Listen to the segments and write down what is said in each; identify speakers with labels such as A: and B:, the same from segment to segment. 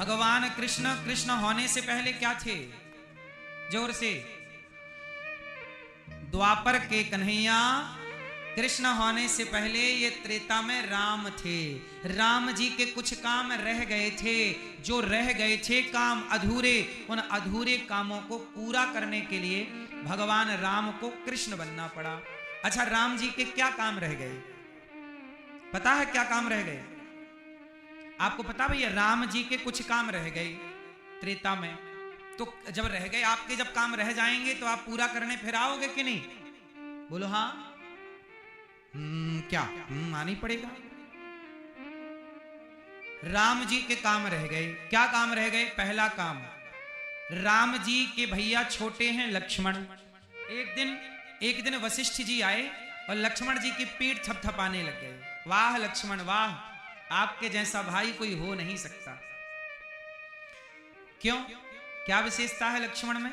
A: भगवान कृष्ण कृष्ण होने से पहले क्या थे? जोर से। द्वापर के कन्हैया कृष्ण होने से पहले ये त्रेता में राम थे। राम जी के कुछ काम रह गए थे, जो रह गए थे काम अधूरे, उन अधूरे कामों को पूरा करने के लिए भगवान राम को कृष्ण बनना पड़ा। अच्छा, राम जी के क्या काम रह गए? पता है क्या काम रह गए? आपको पता भैया? राम जी के कुछ काम रह गए त्रेता में। तो जब रह गए आपके, जब काम रह जाएंगे तो आप पूरा करने फिर आओगे कि नहीं? बोलो हाँ। क्या? आनी पड़ेगा। राम जी के काम रह गए। क्या काम रह गए? पहला काम, राम जी के भैया छोटे हैं लक्ष्मण। एक दिन वशिष्ठ जी आए और लक्ष्मण जी की पीठ थपथपाने लग गए। वाह लक्ष्मण वाह, आपके जैसा भाई कोई हो नहीं सकता। क्यों? क्या विशेषता है लक्ष्मण में?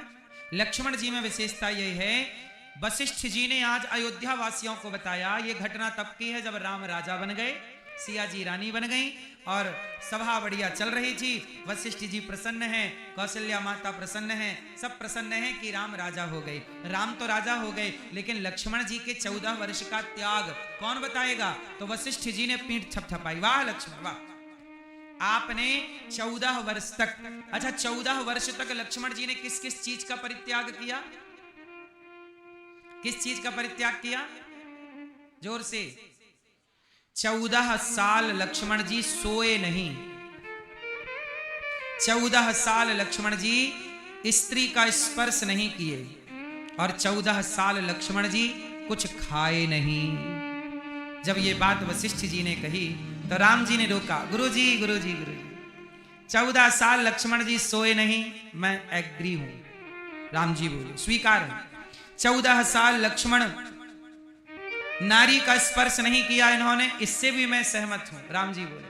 A: लक्ष्मण जी में विशेषता यह है, वशिष्ठ जी ने आज अयोध्या वासियों को बताया, ये घटना तब की है जब राम राजा बन गए, सिया जी रानी बन गई और सभा बढ़िया चल रही थी। वशिष्ठ जी प्रसन्न हैं, कौशल्या माता प्रसन्न हैं, सब प्रसन्न हैं कि राम राजा हो गए। राम तो राजा हो गए, लेकिन लक्ष्मण जी के 14 वर्ष का त्याग कौन बताएगा? तो वशिष्ठ जी ने पीठ थपथपाई। वाह लक्ष्मण वाह, आपने 14 वर्ष तक, अच्छा 14 वर्ष तक लक्ष्मण जी ने किस किस चीज का परित्याग किया? किस चीज का परित्याग किया? जोर से। 14 साल लक्ष्मण जी सोए नहीं। 14 साल लक्ष्मण जी स्त्री का स्पर्श नहीं किए और 14 साल लक्ष्मण जी कुछ खाए नहीं। जब ये बात वशिष्ठ जी ने कही तो राम जी ने रोका। गुरुजी गुरुजी गुरुजी, 14 साल लक्ष्मण जी सोए नहीं, मैं एग्री हूं। राम जी बोले स्वीकार है। 14 साल लक्ष्मण नारी का स्पर्श नहीं किया इन्होंने, इससे भी मैं सहमत हूं। राम जी बोले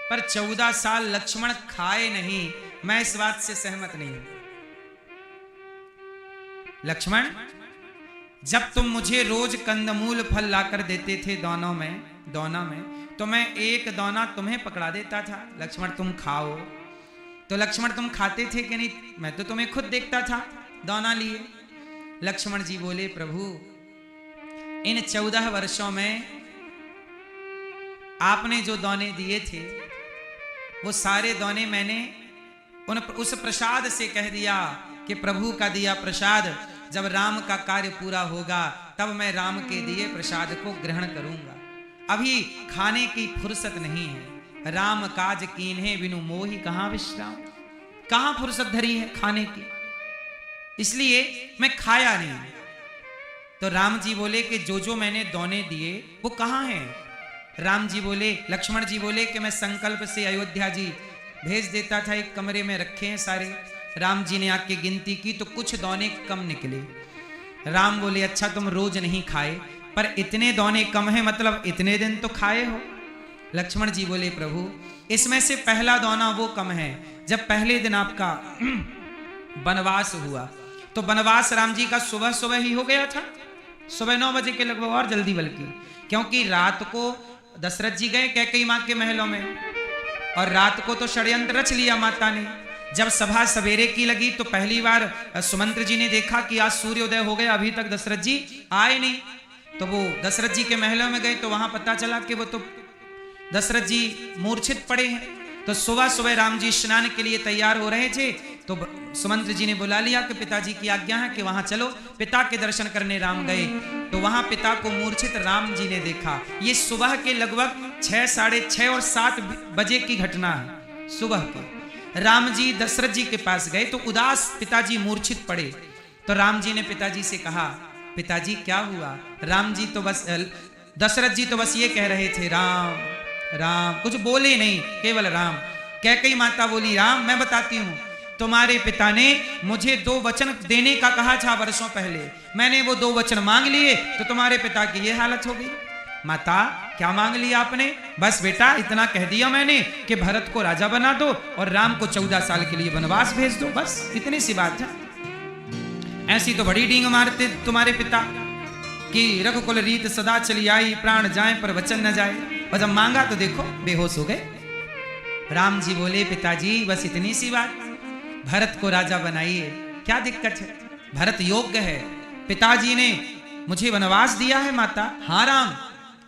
A: पर 14 साल लक्ष्मण खाए नहीं, मैं इस बात से सहमत नहीं हूं। लक्ष्मण, जब तुम मुझे रोज कंदमूल फल लाकर देते थे दोना में, तो मैं एक दोना तुम्हें पकड़ा देता था, लक्ष्मण तुम खाओ। तो लक्ष्मण तुम खाते थे कि नहीं? मैं तो तुम्हें खुद देखता था दोना लिए। लक्ष्मण जी बोले प्रभु, इन 14 वर्षों में आपने जो दोने दिए थे वो सारे दोने मैंने उस प्रसाद से कह दिया कि प्रभु का दिया प्रसाद, जब राम का कार्य पूरा होगा तब मैं राम के दिए प्रसाद को ग्रहण करूंगा। अभी खाने की फुर्सत नहीं है। राम काज कीन्हे बिनु मोहि कहां विश्राम, कहां फुर्सत धरी है खाने की, इसलिए मैं खाया नहीं। तो राम जी बोले कि जो मैंने दोने दिए वो कहां हैं? राम जी बोले, लक्ष्मण जी बोले कि मैं संकल्प से अयोध्या जी भेज देता था, एक कमरे में रखे हैं सारे। राम जी ने आके गिनती की तो कुछ दोने कम निकले। राम बोले अच्छा तुम रोज नहीं खाए, पर इतने दोने कम है, मतलब इतने दिन तो खाए हो। लक्ष्मण जी बोले प्रभु, इसमें से पहला दोना वो कम है, जब पहले दिन आपका वनवास हुआ तो वनवास राम जी का सुबह सुबह ही हो गया था, सुबह 9 बजे के लगभग, और जल्दी बल्कि, क्योंकि रात को दशरथ जी गए कैकेयी मां के महलों में और रात को तो षड्यंत्र रच लिया माता ने। जब सभा सवेरे की लगी तो पहली बार सुमंत्र जी ने देखा कि आज सूर्योदय हो गया, अभी तक दशरथ जी आए नहीं। तो वो दशरथ जी के महलों में गए तो वहां पता चला कि वो तो दशरथ जी मूर्छित पड़े हैं। तो सुबह सुबह राम जी स्नान के लिए तैयार हो रहे थे तो सुमंत्र जी ने बुला लिया कि पिताजी की आज्ञा है कि वहां चलो। पिता के दर्शन करने राम गए तो वहां पिता को मूर्छित राम जी ने देखा। ये सुबह के लगभग 6, साढ़े 6 और 7 बजे की घटना है। सुबह के राम जी दशरथ जी के पास गए तो उदास पिताजी मूर्छित पड़े। तो राम जी ने पिताजी से कहा, पिताजी क्या हुआ? राम जी तो बस, दशरथ जी तो बस ये कह रहे थे राम राम, कुछ बोले नहीं, केवल राम। कैकेयी माता बोली राम मैं बताती हूं, तुम्हारे पिता ने मुझे 2 वचन देने का कहा था वर्षों पहले, मैंने वो 2 वचन मांग लिए तो तुम्हारे पिता की ये हालत हो गई। माता क्या मांग लिया आपने? बस बेटा इतना कह दिया मैंने कि भरत को राजा बना दो और राम को 14 साल के लिए वनवास भेज दो, बस इतनी सी बात है। ऐसी तो बड़ी डींग मारते तुम्हारे पिता कि रघुकुल रीत सदा चली आई, प्राण जाए पर वचन न जाए। और जब मांगा तो देखो बेहोश हो गए। राम जी बोले पिताजी बस इतनी सी बात, भरत को राजा बनाइए, क्या दिक्कत है? भरत योग्य है, पिताजी ने मुझे वनवास दिया है माता। हाँ राम,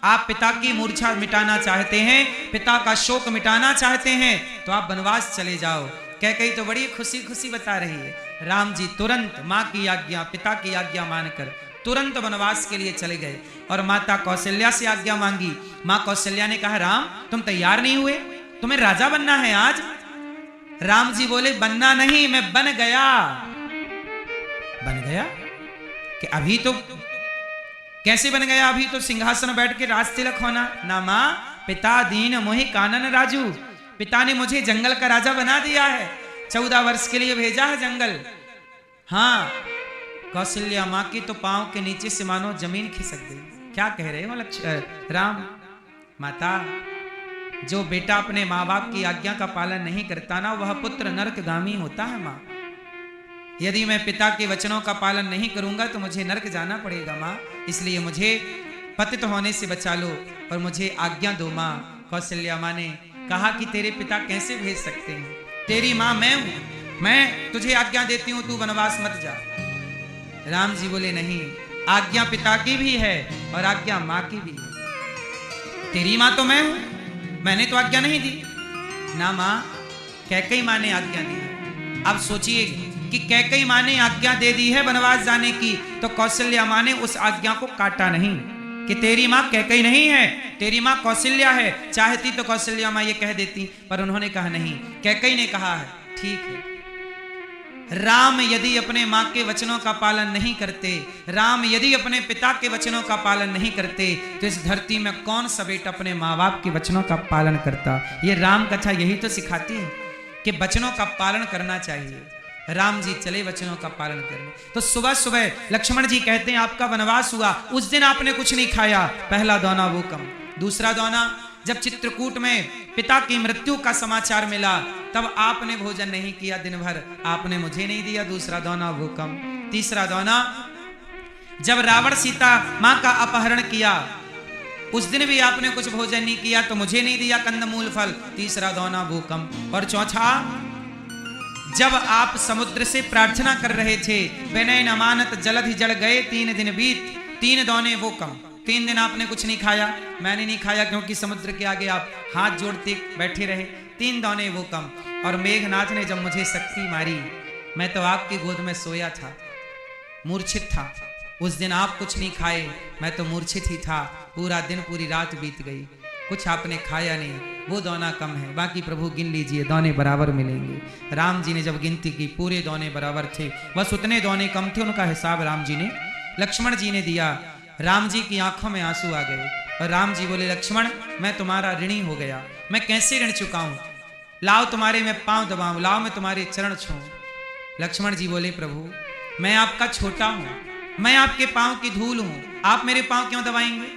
A: आप पिता की मूर्छा मिटाना चाहते हैं, पिता का शोक मिटाना चाहते हैं, तो आप वनवास चले जाओ। कैकेयी तो बड़ी खुशी खुशी बता रही है। राम जी तुरंत माँ की आज्ञा, पिता की आज्ञा मानकर तुरंत वनवास के लिए चले गए और माता कौशल्या से आज्ञा मांगी। माँ कौशल्या ने कहा राम तुम तैयार नहीं हुए, तुम्हें राजा बनना है आज? राम जी बोले बनना नहीं, मैं बन गया। बन गया कि अभी तो कैसे बन गया? अभी तो सिंहासन बैठ के राज तिलक होना ना। मां, पिता दीन मोहि कानन राजू, पिता ने मुझे जंगल का राजा बना दिया है, 14 वर्ष के लिए भेजा है जंगल। हाँ, कौशल्या मां की तो पांव के नीचे से मानो जमीन खिसक गई। क्या कह रहे हो राम? माता, जो बेटा अपने माँ बाप की आज्ञा का पालन नहीं करता ना, वह पुत्र नरकगामी होता है। माँ, यदि मैं पिता के वचनों का पालन नहीं करूंगा तो मुझे नरक जाना पड़ेगा माँ, इसलिए मुझे पतित होने से बचा लो और मुझे आज्ञा दो माँ। कौशल्या माँ ने कहा कि तेरे पिता कैसे भेज सकते हैं, तेरी माँ मैं हूं, मैं तुझे आज्ञा देती हूं, तू वनवास मत जा। राम जी बोले नहीं, आज्ञा पिता की भी है और आज्ञा माँ की भी है। तेरी माँ तो मैं हूं, मैंने तो आज्ञा नहीं दी ना माँ, कैकेयी माँ ने आज्ञा दी है। अब सोचिए कि कैकेयी माँ ने आज्ञा दे दी है वनवास जाने की, तो कौशल्या माँ ने उस आज्ञा को काटा नहीं कि तेरी माँ कैकेयी नहीं है, तेरी माँ कौशल्या है। चाहती तो कौशल्या माँ ये कह देती, पर उन्होंने कहा नहीं। कैकेयी ने कहा है ठीक है, राम यदि अपने माँ के वचनों का पालन नहीं करते, राम यदि अपने पिता के वचनों का पालन नहीं करते, तो इस धरती में कौन सा बेटा अपने माँ बाप के वचनों का पालन करता? ये राम कथा यही तो सिखाती है कि वचनों का पालन करना चाहिए। राम जी चले वचनों का पालन करने। तो सुबह सुबह लक्ष्मण जी कहते हैं आपका वनवास हुआ, उस दिन आपने कुछ नहीं खाया। पहला दौना वो कम, दूसरा दौना जब चित्रकूट में पिता की मृत्यु का समाचार मिला तब आपने भोजन नहीं किया दिन भर, आपने मुझे नहीं दिया, दूसरा दौना वो कम। तीसरा दौना जब रावण सीता मां का अपहरण किया उस दिन भी आपने कुछ भोजन नहीं किया तो मुझे नहीं दिया कंदमूल फल, तीसरा दौना वो कम। और चौथा, जब आप समुद्र से प्रार्थना कर रहे थे, विनय न मानत जलधि जल गए 3 दिन बीत, 3 दौने वो कम। 3 दिन आपने कुछ नहीं खाया, मैंने नहीं खाया क्योंकि समुद्र के आगे आप हाथ जोड़ते बैठे रहे, 3 दौने वो कम। और मेघनाथ ने जब मुझे शक्ति मारी, मैं तो आपकी गोद में सोया था, मूर्छित था। उस दिन आप कुछ नहीं खाए, मैं तो मूर्छित ही था, पूरा दिन पूरी रात बीत गई, कुछ आपने खाया नहीं, वो दौना कम है। बाकी प्रभु गिन लीजिए, दौने बराबर मिलेंगे। राम जी ने जब गिनती की पूरे दौने बराबर थे, बस उतने दौने कम थे, उनका हिसाब राम जी ने लक्ष्मण जी ने दिया। राम जी की आंखों में आंसू आ गए और राम जी बोले लक्ष्मण मैं तुम्हारा ऋणी हो गया, मैं कैसे ऋण चुकाऊं? लाओ तुम्हारे मैं पांव दबाऊं, लाओ मैं तुम्हारे चरण छूऊं। लक्ष्मण जी बोले प्रभु मैं आपका छोटा हूं, मैं आपके पांव की धूल हूं, आप मेरे पांव क्यों दबाएंगे?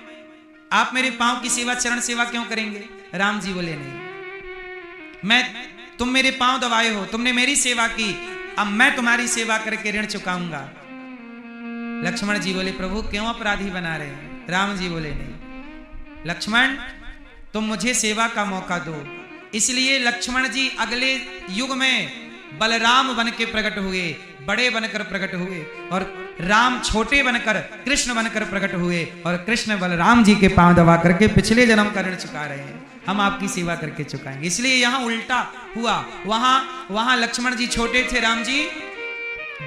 A: आप मेरे पांव की सेवा, चरण सेवा क्यों करेंगे? राम जी बोले नहीं, तुम मेरे पांव दबाए हो, तुमने मेरी सेवा की, अब मैं तुम्हारी सेवा करके ऋण चुकाऊंगा। लक्ष्मण जी बोले प्रभु क्यों अपराधी बना रहे हैं? राम जी बोले नहीं, लक्ष्मण तुम मुझे सेवा का मौका दो। इसलिए लक्ष्मण जी अगले युग में बलराम बन के प्रकट हुए, बड़े बनकर प्रकट हुए, और राम छोटे बनकर कृष्ण बनकर प्रकट हुए, और कृष्ण बलराम जी के पांव दबा करके पिछले जन्म का ऋण चुका रहे हैं। हम आपकी सेवा करके चुकाएंगे। इसलिए यहाँ उल्टा हुआ, वहां लक्ष्मण जी छोटे थे, राम जी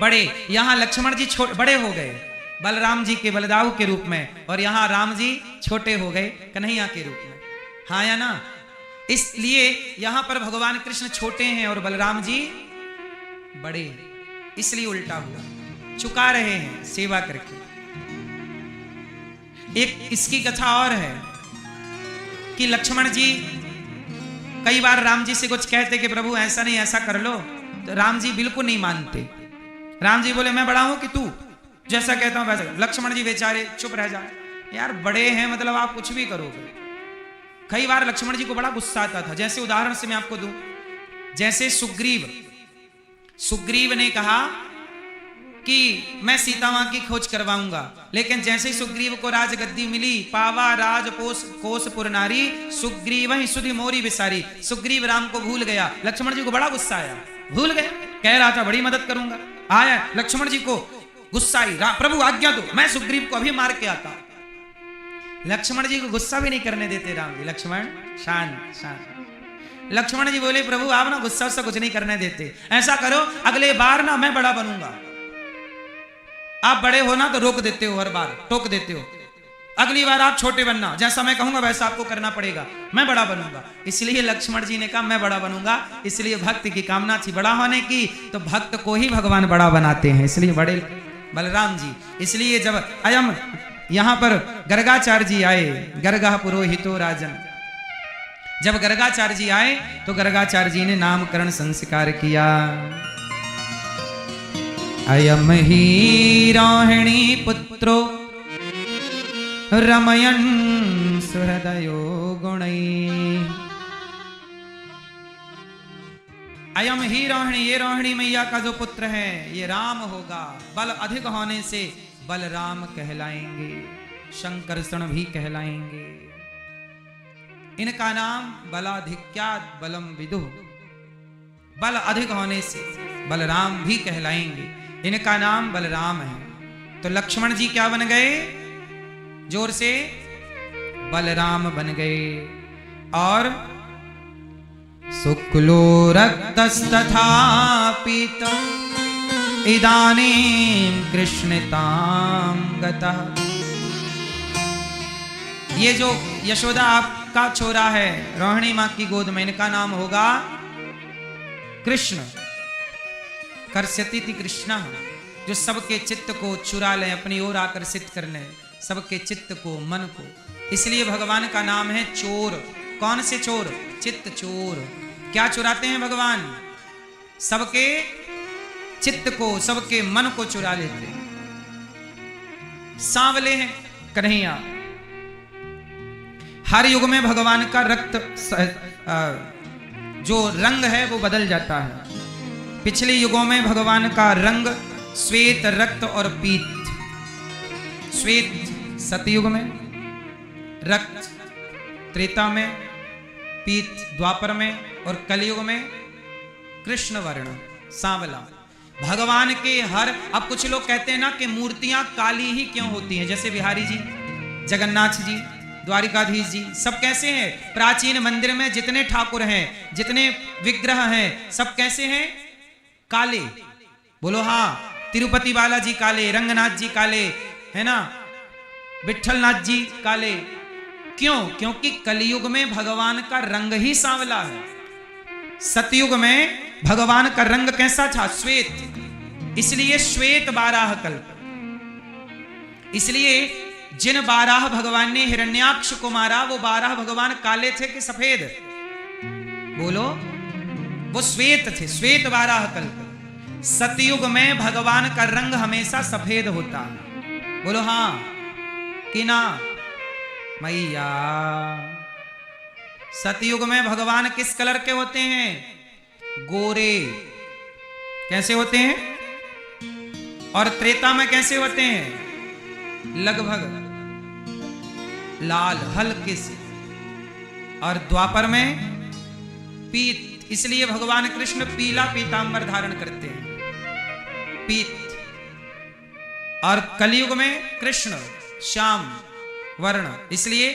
A: बड़े, यहाँ लक्ष्मण जी बड़े हो गए बलराम जी के बलदाऊ के रूप में, और यहाँ राम जी छोटे हो गए कन्हैया के रूप में। हाँ या ना? इसलिए यहाँ पर भगवान कृष्ण छोटे हैं और बलराम जी बड़े, इसलिए उल्टा हुआ, चुका रहे हैं सेवा करके। एक इसकी कथा और है कि लक्ष्मण जी कई बार राम जी से कुछ कहते कि प्रभु ऐसा नहीं ऐसा कर लो, तो राम जी बिल्कुल नहीं मानते। राम जी बोले मैं बड़ा हूं कि तू जैसा कहता हूं वैसा। लक्ष्मण जी बेचारे चुप रह जाए, यार बड़े हैं मतलब आप कुछ भी करोगे। कई बार लक्ष्मण जी को बड़ा गुस्सा आता था। जैसे उदाहरण से मैं आपको दूं, जैसे सुग्रीव ने कहा कि मैं सीता मां की खोज करवाऊंगा, लेकिन जैसे ही सुग्रीव को राजगद्दी मिली, पावा राज कोस पुर नारी, सुग्रीव ही सुधि मोरी विसारी, सुग्रीव राम को भूल गया। लक्ष्मण जी को बड़ा गुस्सा आया, भूल गए, कह रहा था बड़ी मदद करूंगा, आया लक्ष्मण जी को गुस्सा आई, प्रभु आज्ञा दो, मैं सुग्रीव को अभी मार के आता। लक्ष्मण जी को गुस्सा भी नहीं करने देते राम जी, लक्ष्मण शांत शांत। लक्ष्मण जी बोले प्रभु आप ना गुस्सा से कुछ नहीं करने देते, ऐसा करो अगले बार ना मैं बड़ा बनूंगा, आप बड़े हो ना तो रोक देते हो, हर बार टोक देते हो, अगली बार आप छोटे बनना, जैसा मैं कहूंगा वैसा आपको करना पड़ेगा, मैं बड़ा बनूंगा। इसलिए लक्ष्मण जी ने कहा मैं बड़ा बनूंगा, इसलिए भक्त की कामना थी बड़ा होने की, तो भक्त को ही भगवान बड़ा बनाते हैं, इसलिए बड़े बलराम जी। इसलिए जब अयम यहां पर गर्गाचार्य जी आए, गर्गा पुरोहितो राजन, जब गर्गाचार्य जी आए तो गर्गाचार्य जी ने नामकरण संस्कार किया। अयम ही रोहिणी पुत्रो रमयन सुहृदयो गुणै। अयम ही रोहिणी, ये रोहिणी मैया का जो पुत्र है ये राम होगा, बल अधिक होने से बलराम कहलाएंगे, शंकरषण भी कहलाएंगे। इनका नाम बलाधिक्यात् बलम विदुः, बल अधिक होने से बलराम भी कहलाएंगे, इनका नाम बलराम है। तो लक्ष्मण जी क्या बन गए, जोर से बलराम बन गए। और शुक्लो रक्तस्तथा पीतो इदानीं कृष्णतां गतः। ये जो यशोदा आपका छोरा है रोहिणी मां की गोद में, इनका नाम होगा कृष्ण। कर्ष्यति कृष्ण, जो सबके चित्त को चुरा ले, अपनी ओर आकर्षित कर ले, सबके चित्त को, मन को। इसलिए भगवान का नाम है चोर। कौन से चोर, चित्त चोर। क्या चुराते हैं भगवान, सबके चित्त को, सबके मन को चुरा लेते हैं। सांवले हैं कन्हैया। हर युग में भगवान का रक्त जो रंग है वो बदल जाता है। पिछले युगों में भगवान का रंग श्वेत, रक्त और पीत। श्वेत सतयुग में, रक्त त्रेता में, पीत द्वापर में और कलयुग में कृष्ण वर्ण सांवला। भगवान के हर, अब कुछ लोग कहते हैं ना कि मूर्तियां काली ही क्यों होती हैं, जैसे बिहारी जी, जगन्नाथ जी, द्वारिकाधीश जी, सब कैसे हैं? प्राचीन मंदिर में जितने ठाकुर हैं, जितने विग्रह हैं, सब कैसे हैं? काले। बोलो हाँ। तिरुपति बालाजी काले, रंगनाथ जी काले, है ना, विठलनाथ जी काले। क्यों? क्योंकि कलयुग में भगवान का रंग ही सांवला है। सतयुग में भगवान का रंग कैसा था? श्वेत। इसलिए श्वेत 12 कल्प। इसलिए जिन 12 भगवान ने हिरण्याक्ष को मारा वो 12 भगवान काले थे कि सफेद? बोलो, वो श्वेत थे, श्वेत 12 कल्प। सतयुग में भगवान का रंग हमेशा सफेद होता है। बोलो हाँ कि ना मैया? सतयुग में भगवान किस कलर के होते हैं? गोरे। कैसे होते हैं? और त्रेता में कैसे होते हैं? लगभग लाल, हल्के से। और द्वापर में पीत। इसलिए भगवान कृष्ण पीला पीतांबर धारण करते हैं, पीत। और कलयुग में कृष्ण श्याम वर्ण। इसलिए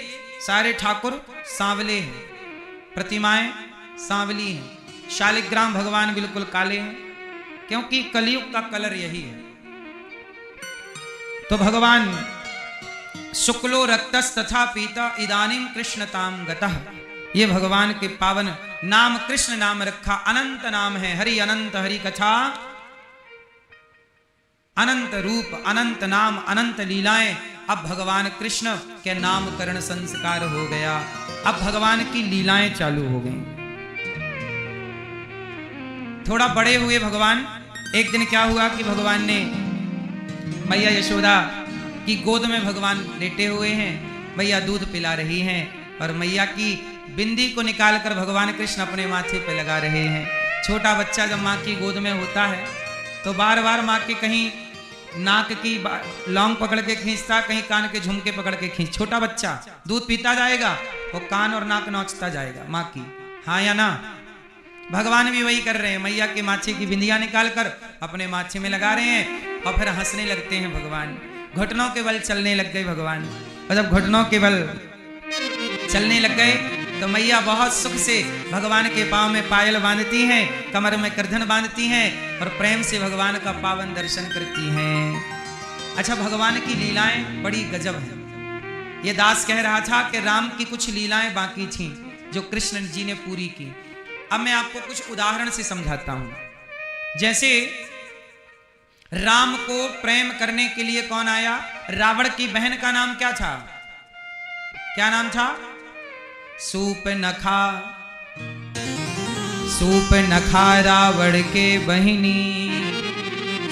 A: सारे ठाकुर सांवले हैं, प्रतिमाएं सांवली हैं। शालिग्राम भगवान बिल्कुल काले हैं, क्योंकि कलयुग का कलर यही है। तो भगवान शुक्लो रक्तस तथा पीता इदानीं कृष्णतां गतः। ये भगवान के पावन नाम कृष्ण नाम रखा। अनंत नाम है, हरि अनंत, हरि कथा अनंत, रूप अनंत, नाम अनंत, लीलाएं। अब भगवान कृष्ण के नामकरण संस्कार हो गया। अब भगवान की लीलाएं चालू हो गई। थोड़ा बड़े हुए भगवान। एक दिन क्या हुआ कि भगवान ने मैया यशोदा की गोद में भगवान लेटे हुए हैं, मैया दूध पिला रही हैं और मैया की बिंदी को निकालकर भगवान कृष्ण अपने माथे पे लगा रहे हैं। छोटा बच्चा जब माँ की गोद में होता है तो बार बार माँ के कहीं नाक की लौंग पकड़ के खींचता, कहीं कान के झुमके पकड़ के खींच। छोटा बच्चा दूध पीता जाएगा, वो कान और नाक नोचता जाएगा माँ की, हाँ या ना। भगवान भी वही कर रहे हैं, मैया के माथे की बिंदिया निकाल कर अपने माथे में लगा रहे हैं और फिर हंसने लगते हैं भगवान। घुटनों के बल चलने लग गए भगवान, और जब घुटनों के बल चलने लग गए तो मैया बहुत सुख से भगवान के पांव में पायल बांधती हैं, कमर में करधन बांधती हैं और प्रेम से भगवान का पावन दर्शन करती हैं। अच्छा, भगवान की लीलाएं बड़ी गजब हैं। ये दास कह रहा था कि राम की कुछ लीलाएं बाकी थीं जो कृष्ण जी ने पूरी की। अब मैं आपको कुछ उदाहरण से समझाता हूं। जैसे राम को प्रेम करने के लिए कौन आया? रावण की बहन का नाम क्या था? क्या नाम था? सूपनखा। सूपनखा रावण के बहिनी।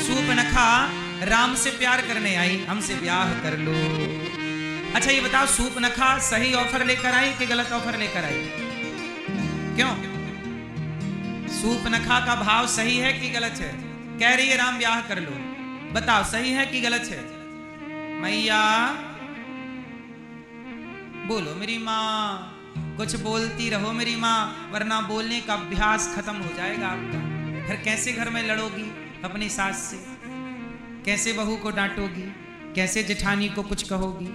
A: सूपनखा राम से प्यार करने आई, हमसे ब्याह कर लो। अच्छा ये बताओ, सूपनखा सही ऑफर लेकर आई कि गलत ऑफर लेकर आई? क्यों? सूपनखा का भाव सही है कि गलत है? कह रही है राम ब्याह कर लो, बताओ सही है कि गलत है? मैया बोलो मेरी माँ, कुछ बोलती रहो मेरी माँ, वरना बोलने का अभ्यास खत्म हो जाएगा आपका। फिर कैसे घर में लड़ोगी अपनी सास से? कैसे बहू को डांटोगी? कैसे जेठानी को कुछ कहोगी?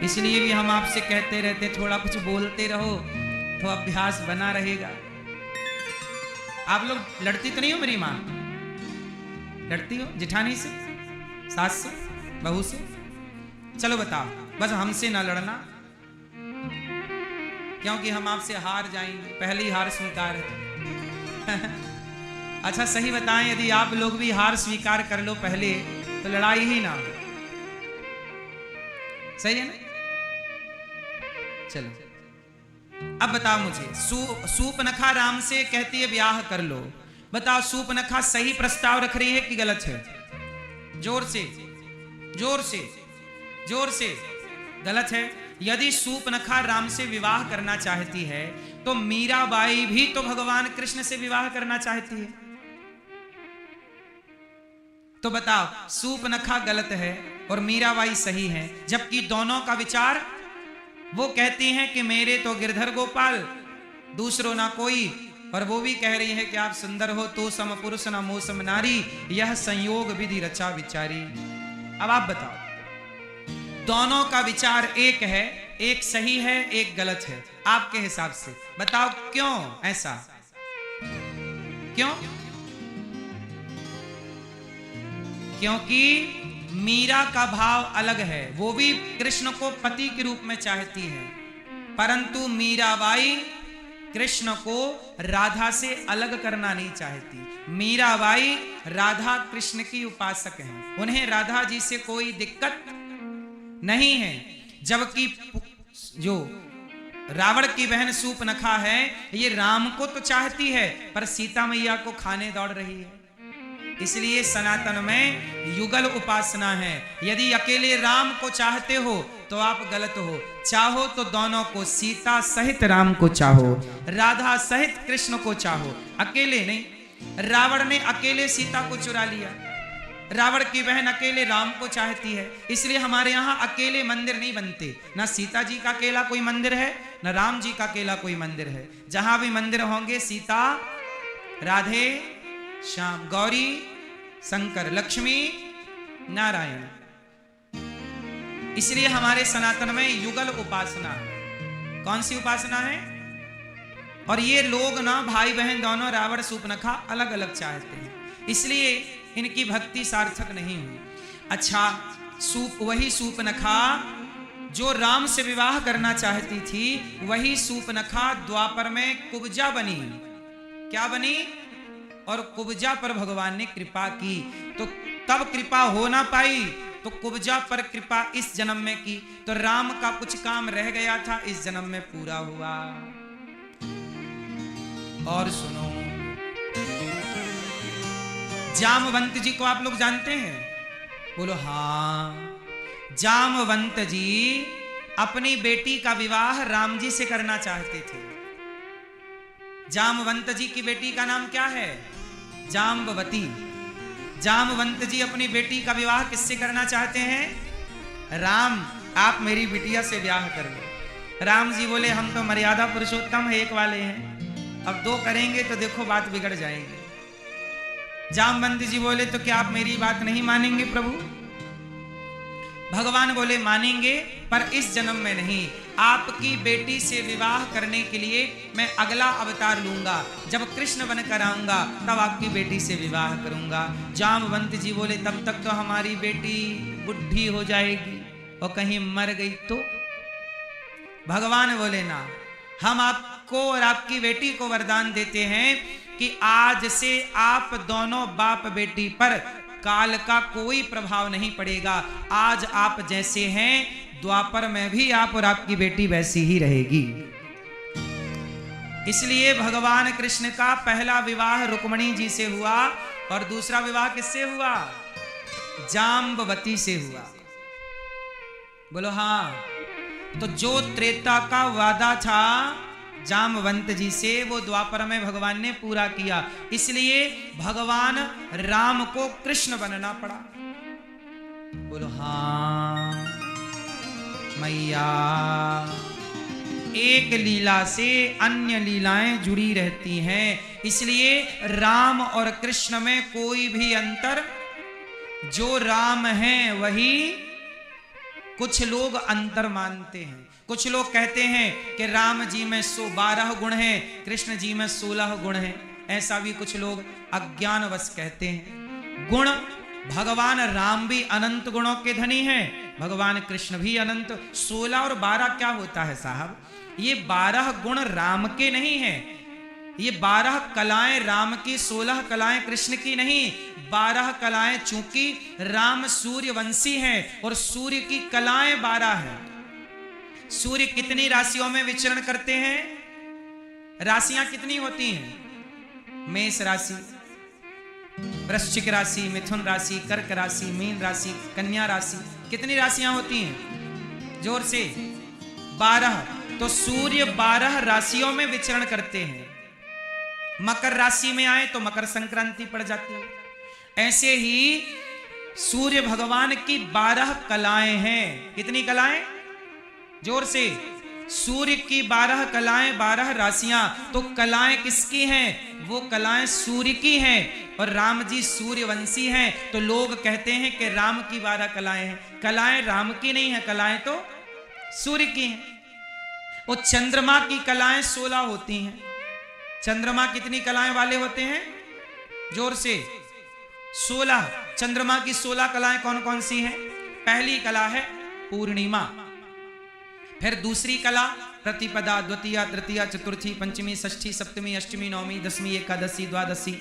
A: इसलिए भी हम आपसे कहते रहते थोड़ा कुछ बोलते रहो तो अभ्यास बना रहेगा। आप लोग लड़ती तो नहीं हो मेरी माँ? लड़ती हो जेठानी से, सास से, बहू से? चलो बताओ, बस हमसे ना लड़ना, क्योंकि हम आपसे हार जाएंगे, पहली हार स्वीकार है। अच्छा सही बताएं, यदि आप लोग भी हार स्वीकार कर लो पहले तो लड़ाई ही ना हो। सही है ना? चलो अब बताओ मुझे, सूपनखा राम से कहती है ब्याह कर लो, बताओ सूपनखा सही प्रस्ताव रख रही है कि गलत है? जोर से, जोर से, जोर से। गलत है। यदि सूपनखा राम से विवाह करना चाहती है तो मीराबाई भी तो भगवान कृष्ण से विवाह करना चाहती है। तो बताओ सूपनखा गलत है और मीराबाई सही है, जबकि दोनों का विचार, वो कहती हैं कि मेरे तो गिरधर गोपाल, दूसरों ना कोई, और वो भी कह रही है कि आप सुंदर हो तो सम पुरुष न मोह सम नारी, यह संयोग विधि रचा विचारी। अब आप बताओ, दोनों का विचार एक है, एक सही है एक गलत है, आपके हिसाब से बताओ क्यों ऐसा? क्यों? क्योंकि मीरा का भाव अलग है, वो भी कृष्ण को पति के रूप में चाहती है, परंतु मीराबाई कृष्ण को राधा से अलग करना नहीं चाहती। मीराबाई राधा कृष्ण की उपासक हैं, उन्हें राधा जी से कोई दिक्कत नहीं है, जबकि जो रावण की बहन सूपनखा है ये राम को तो चाहती है पर सीता मैया को खाने दौड़ रही है। इसलिए सनातन में युगल उपासना है। यदि अकेले राम को चाहते हो तो आप गलत हो, चाहो तो दोनों को, सीता सहित राम को चाहो, राधा सहित कृष्ण को चाहो, अकेले नहीं। रावण ने अकेले सीता को चुरा लिया, रावण की बहन अकेले राम को चाहती है, इसलिए हमारे यहाँ अकेले मंदिर नहीं बनते। ना सीता जी का अकेला कोई मंदिर है, ना राम जी का अकेला कोई मंदिर है। जहां भी मंदिर होंगे सीता, राधे, श्याम, गौरी, शंकर, लक्ष्मी, नारायण। इसलिए हमारे सनातन में युगल उपासना है। कौन सी उपासना है? और ये लोग ना भाई बहन दोनों रावण सूपनखा अलग अलग चाहते हैं, इसलिए इनकी भक्ति सार्थक नहीं हुई। अच्छा, वही सूपनखा जो राम से विवाह करना चाहती थी, वही सूपनखा द्वापर में कुब्जा बनी। क्या बनी? और कुब्जा पर भगवान ने कृपा की, तो तब कृपा हो ना पाई तो कुब्जा पर कृपा इस जन्म में की, तो राम का कुछ काम रह गया था इस जन्म में पूरा हुआ। और सुनो, जामवंत जी को आप लोग जानते हैं? बोलो हाँ। जामवंत जी अपनी बेटी का विवाह राम जी से करना चाहते थे। जामवंत जी की बेटी का नाम क्या है? जाम्बवती। जामवंत जी अपनी बेटी का विवाह किससे करना चाहते हैं? राम, आप मेरी बिटिया से ब्याह कर लो। राम जी बोले हम तो मर्यादा पुरुषोत्तम एक वाले हैं, अब दो करेंगे तो देखो बात बिगड़ जाएगी। जामवंत जी बोले तो क्या आप मेरी बात नहीं मानेंगे प्रभु? भगवान बोले मानेंगे, पर इस जन्म में नहीं। आपकी बेटी से विवाह करने के लिए मैं अगला अवतार लूंगा, जब कृष्ण बनकर आऊंगा तब आपकी बेटी से विवाह करूंगा। जामवंत जी बोले तब तक तो हमारी बेटी बुढ़ी हो जाएगी और कहीं मर गई तो? भगवान बोले ना, हम आपको और आपकी बेटी को वरदान देते हैं कि आज से आप दोनों बाप बेटी पर काल का कोई प्रभाव नहीं पड़ेगा। आज आप जैसे हैं, द्वापर में भी आप और आपकी बेटी वैसी ही रहेगी। इसलिए भगवान कृष्ण का पहला विवाह रुक्मिणी जी से हुआ और दूसरा विवाह किससे हुआ? जाम्बवती से हुआ। बोलो हाँ। तो जो त्रेता का वादा था जामवंत जी से, वो द्वापर में भगवान ने पूरा किया। इसलिए भगवान राम को कृष्ण बनना पड़ा। बोलो हाँ मैया। एक लीला से अन्य लीलाएं जुड़ी रहती हैं, इसलिए राम और कृष्ण में कोई भी अंतर, जो राम है वही कुछ लोग अंतर मानते हैं। कुछ लोग कहते हैं कि राम जी में 112 गुण हैं, कृष्ण जी में 16 गुण हैं। ऐसा भी कुछ लोग अज्ञानवश कहते हैं। गुण, भगवान राम भी अनंत गुणों के धनी हैं, भगवान कृष्ण भी अनंत। 16 और 12 क्या होता है साहब? ये 12 गुण राम के नहीं हैं, ये 12 कलाएं राम की, 16 कलाएं कृष्ण की नहीं। 12 कलाएं, चूंकि राम सूर्यवंशी हैं और सूर्य की कलाएं 12 हैं। सूर्य कितनी राशियों में विचरण करते हैं? राशियां कितनी होती हैं? मेष राशि, वृश्चिक राशि, मिथुन राशि, कर्क राशि, मीन राशि, कन्या राशि। कितनी राशियां होती हैं? जोर से 12। तो सूर्य 12 राशियों में विचरण करते हैं। मकर राशि में आए तो मकर संक्रांति पड़ जाती है। ऐसे ही सूर्य भगवान की 12 कलाएं हैं। कितनी कलाएं? जोर से। सूर्य की 12 कलाएं, 12 राशियां। तो कलाएं किसकी हैं? वो कलाएं सूर्य की हैं। और राम जी सूर्यवंशी हैं, तो लोग कहते हैं कि राम की 12 कलाएं हैं। कलाएं राम की नहीं है, कलाएं तो सूर्य की हैं। वो चंद्रमा की कलाएं 16 होती हैं। चंद्रमा कितनी कलाएं वाले होते हैं? जोर से। 16। चंद्रमा की 16 कलाएं कौन कौन सी हैं? पहली कला है पूर्णिमा, फिर दूसरी कला प्रतिपदा, द्वितीया, तृतीया, चतुर्थी, पंचमी, षष्ठी, सप्तमी, अष्टमी, नवमी, दसवीं, एकादशी, द्वादशी,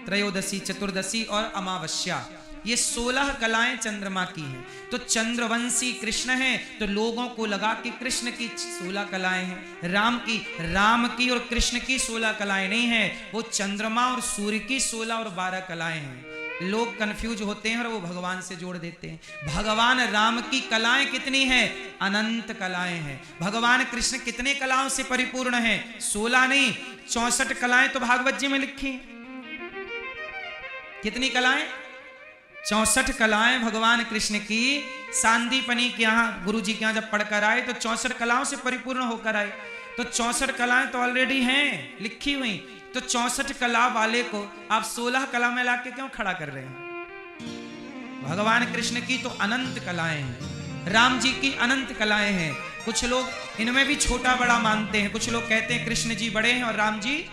A: त्रयोदशी, चतुर्दशी और अमावस्या। ये 16 कलाएं चंद्रमा की हैं। तो चंद्रवंशी कृष्ण हैं, तो लोगों को लगा कि कृष्ण की 16 कलाएं हैं। राम की और कृष्ण की 16 कलाएं नहीं हैं, वो चंद्रमा और सूर्य की 16 और 12 कलाएं हैं। लोग कंफ्यूज होते हैं और वो भगवान से जोड़ देते हैं। भगवान राम की कलाएं कितनी हैं? अनंत कलाएं हैं। भगवान कृष्ण कितने कलाओं से परिपूर्ण हैं? 16 नहीं, 64 कलाएं तो भागवत जी में लिखी। कितनी कलाएं? 64 कलाएं भगवान कृष्ण की। सांदीपनी के यहाँ, गुरु जी के यहाँ जब पढ़कर आए तो 64 कलाओं से परिपूर्ण होकर आए। तो 64 कलाएं तो ऑलरेडी हैं लिखी हुई। तो 64 कला वाले को आप 16 कला में लाके क्यों खड़ा कर रहे हैं? भगवान कृष्ण की तो अनंत कलाएं हैं, राम जी की अनंत कलाएं हैं। कुछ लोग इनमें भी छोटा बड़ा मानते हैं। कुछ लोग कहते हैं कृष्ण जी बड़े हैं और राम जी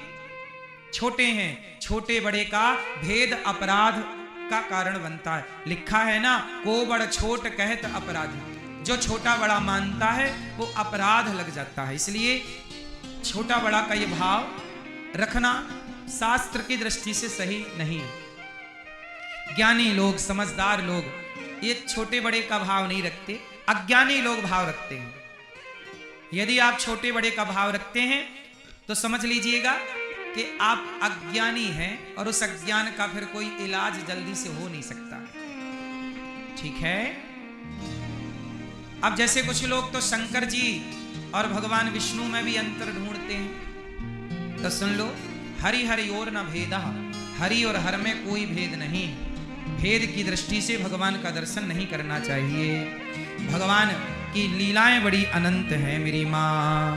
A: छोटे हैं। छोटे बड़े का भेद अपराध का कारण बनता है। लिखा है ना, को बड़ छोट कहत अपराध। जो छोटा बड़ा मानता है वो अपराध लग जाता है। इसलिए छोटा बड़ा का ये भाव रखना शास्त्र की दृष्टि से सही नहीं है। ज्ञानी लोग, समझदार लोग ये छोटे बड़े का भाव नहीं रखते, अज्ञानी लोग भाव रखते हैं। यदि आप छोटे बड़े का भाव रखते हैं तो समझ लीजिएगा कि आप अज्ञानी हैं और उस अज्ञान का फिर कोई इलाज जल्दी से हो नहीं सकता। ठीक है। अब जैसे कुछ लोग तो शंकर जी और भगवान विष्णु में भी अंतर ढूंढते हैं, तो सुन लो, हरि हरि और न भेदा, हरि और हर में कोई भेद नहीं। भेद की दृष्टि से भगवान का दर्शन नहीं करना चाहिए। भगवान की लीलाएं बड़ी अनंत हैं मेरी माँ,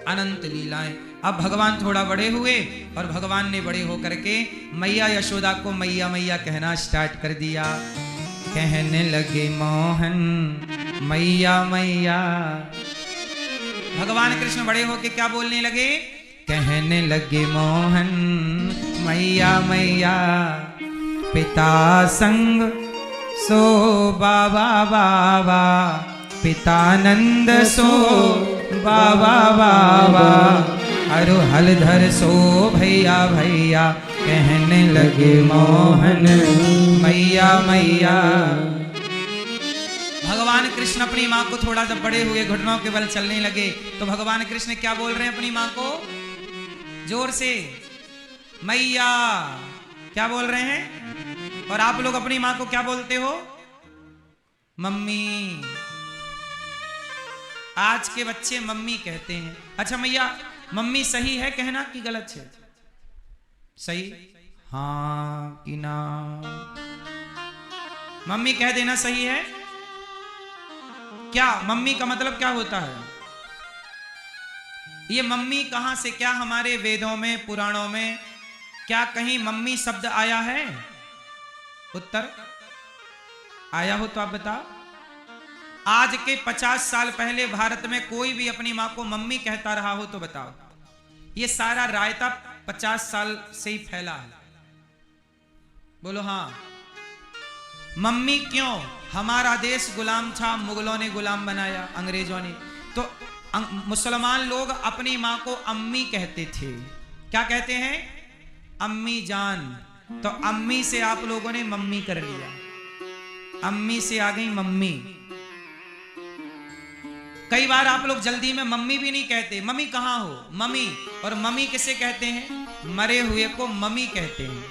A: अनंत लीलाएं। अब भगवान थोड़ा बड़े हुए और भगवान ने बड़े होकर के मैया यशोदा को मैया मैया कहना स्टार्ट कर दिया। कहने लगे मोहन मैया मैया। भगवान कृष्ण बड़े होके क्या बोलने लगे? कहने लगे मोहन मैया मैया। पिता संग सो बाबा बाबा, पितानंद सो बाबा बाबा, अरु हलधर सो भैया भैया। कहने लगे मोहन मैया मैया। भगवान कृष्ण अपनी माँ को थोड़ा जब बड़े हुए, घुटनों के बल चलने लगे, तो भगवान कृष्ण क्या बोल रहे हैं अपनी माँ को? जोर से मैया। क्या बोल रहे हैं? और आप लोग अपनी माँ को क्या बोलते हो? मम्मी। आज के बच्चे मम्मी कहते हैं। अच्छा मैया, मम्मी सही है कहना कि गलत है? सही? हाँ कि ना? मम्मी कह देना सही है क्या? मम्मी का मतलब क्या होता है? ये मम्मी कहां से, क्या हमारे वेदों में पुराणों में क्या कहीं मम्मी शब्द आया है? उत्तर आया हो तो आप बताओ। आज के 50 साल पहले भारत में कोई भी अपनी मां को मम्मी कहता रहा हो तो बताओ। ये सारा रायता 50 साल से ही फैला है। बोलो हाँ। मम्मी क्यों? हमारा देश गुलाम था, मुगलों ने गुलाम बनाया, अंग्रेजों ने। तो मुसलमान लोग अपनी मां को अम्मी कहते थे। क्या कहते हैं? अम्मी जान। तो अम्मी से आप लोगों ने मम्मी कर लिया, अम्मी से आ गई मम्मी। कई बार आप लोग जल्दी में मम्मी भी नहीं कहते, मम्मी कहां हो, मम्मी। और मम्मी किसे कहते हैं? मरे हुए को मम्मी कहते हैं।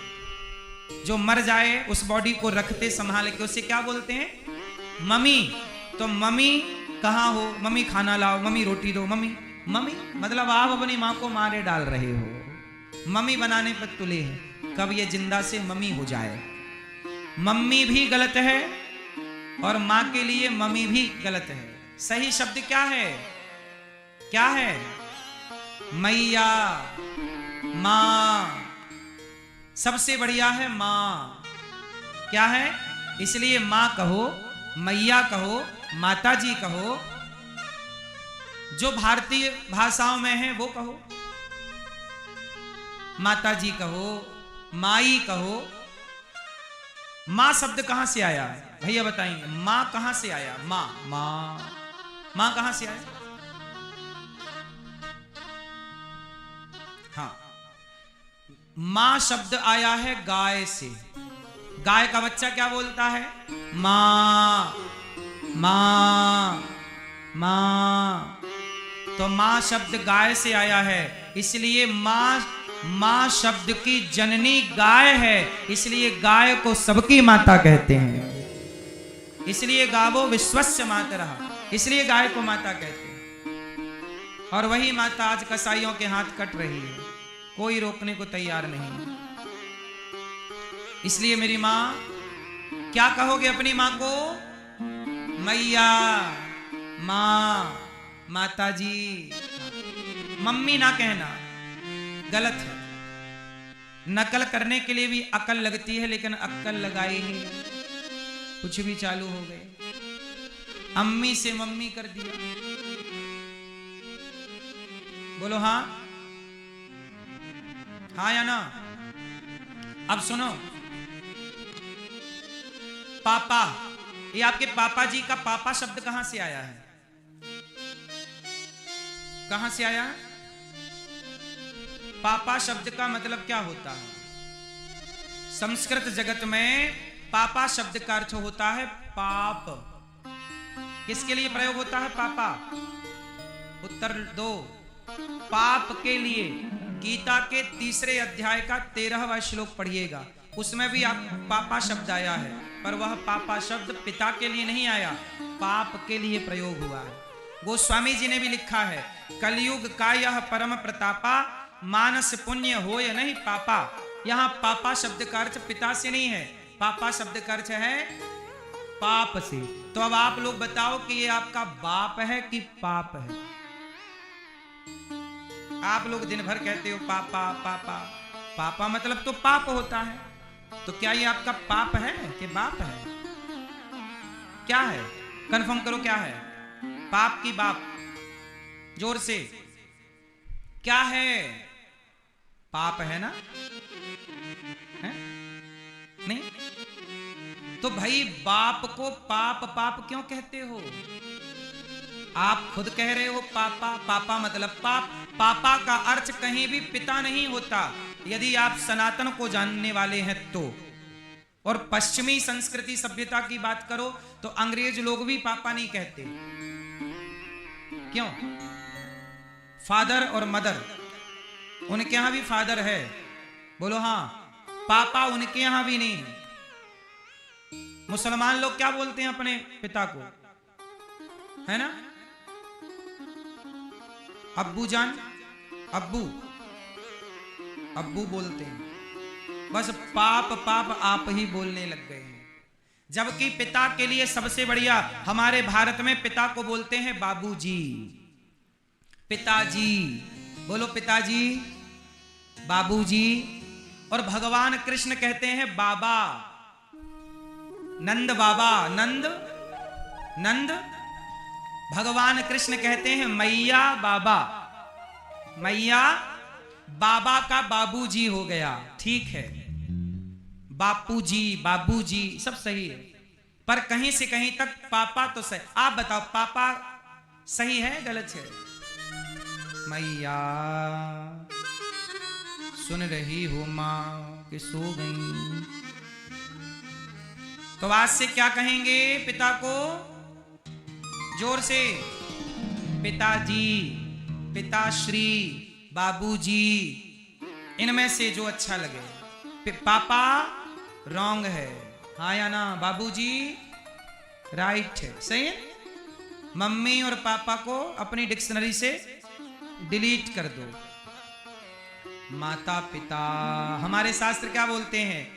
A: जो मर जाए उस बॉडी को रखते संभाल के, उसे क्या बोलते हैं? मम्मी। तो मम्मी कहां हो, मम्मी खाना लाओ, मम्मी रोटी दो, मम्मी। मम्मी मतलब आप अपनी मां को मारे डाल रहे हो, मम्मी बनाने पर तुले हैं। कब ये जिंदा से मम्मी हो जाए। मम्मी भी गलत है और मां के लिए मम्मी भी गलत है। सही शब्द क्या है? क्या है? मैया, मां। सबसे बढ़िया है मां। क्या है? इसलिए मां कहो, मैया कहो, माता जी कहो, जो भारतीय भाषाओं में है वो कहो। माता जी कहो, माई कहो। मां शब्द कहां से आया भैया बताएंगे? मां कहां से आया? मां मां मां कहां से आया? हाँ, मां शब्द आया है गाय से। गाय का बच्चा क्या बोलता है? मां मां मां। तो मां शब्द गाय से आया है, इसलिए मां शब्द की जननी गाय है, इसलिए गाय को सबकी माता कहते हैं। इसलिए गावो विश्वस्य मातरः, इसलिए गाय को माता कहते हैं। और वही माता आज कसाईयों के हाथ कट रही है, कोई रोकने को तैयार नहीं। इसलिए मेरी मां, क्या कहोगे अपनी मां को? मैया, मां, माता जी। मम्मी ना कहना, गलत है। नकल करने के लिए भी अकल लगती है, लेकिन अक्ल लगाई नहीं, कुछ भी चालू हो गए। अम्मी से मम्मी कर दिया। बोलो हाँ, हाँ या ना? अब सुनो, पापा, ये आपके पापा जी का पापा शब्द कहां से आया है? कहां से आया? पापा शब्द का मतलब क्या होता है? संस्कृत जगत में पापा शब्द का अर्थ होता है पाप। किसके लिए प्रयोग होता है पापा? उत्तर दो, पाप के लिए। गीता के 3 अध्याय का 13वां श्लोक पढ़िएगा, उसमें भी आप पापा शब्द आया है, पर वह पापा शब्द पिता के लिए नहीं आया, पाप के लिए प्रयोग हुआ है। गोस्वामी जी ने भी लिखा है, कलयुग का यह परम प्रतापा, मानस पुण्य होय नहीं पापा। यहां पापा शब्द का अर्थ पिता से नहीं है, पापा शब्द का अर्थ है पाप से। तो अब आप लोग बताओ कि ये आपका बाप है कि पाप है? आप लोग दिन भर कहते हो पापा पापा, पापा मतलब तो पाप होता है, तो क्या ये आपका पाप है कि बाप है? क्या है? कंफर्म करो, क्या है? पाप की बाप? जोर से, क्या है? पाप है ना? है? नहीं? तो भाई बाप को पाप पाप क्यों कहते हो? आप खुद कह रहे हो पापा, पापा मतलब पाप। पापा का अर्थ कहीं भी पिता नहीं होता, यदि आप सनातन को जानने वाले हैं तो। और पश्चिमी संस्कृति सभ्यता की बात करो तो अंग्रेज लोग भी पापा नहीं कहते। क्यों? फादर और मदर, उनके यहां भी फादर है, बोलो हाँ। पापा उनके यहां भी नहीं है। मुसलमान लोग क्या बोलते हैं अपने पिता को? है ना? अब्बू जान, अब्बू, अब्बू बोलते हैं। बस पाप पाप आप ही बोलने लग गए हैं। जबकि पिता के लिए सबसे बढ़िया हमारे भारत में पिता को बोलते हैं बाबूजी, पिताजी। बोलो पिताजी, बाबूजी। और भगवान कृष्ण कहते हैं बाबा, नंद बाबा, नंद नंद। भगवान कृष्ण कहते हैं मैया बाबा, मैया बाबा का बाबूजी हो गया। ठीक है, बापूजी बाबूजी सब सही है, पर कहीं से कहीं तक पापा तो सही। आप बताओ पापा सही है गलत है? मैया सुन रही हो मां कि सो गई, तो आज से क्या कहेंगे पिता को? जोर से, पिताजी, पिताश्री, बाबूजी, इनमें से जो अच्छा लगे। पापा रॉन्ग है, हाँ या ना? बाबूजी राइट है, सही है। मम्मी और पापा को अपनी डिक्शनरी से डिलीट कर दो। माता पिता, हमारे शास्त्र क्या बोलते हैं?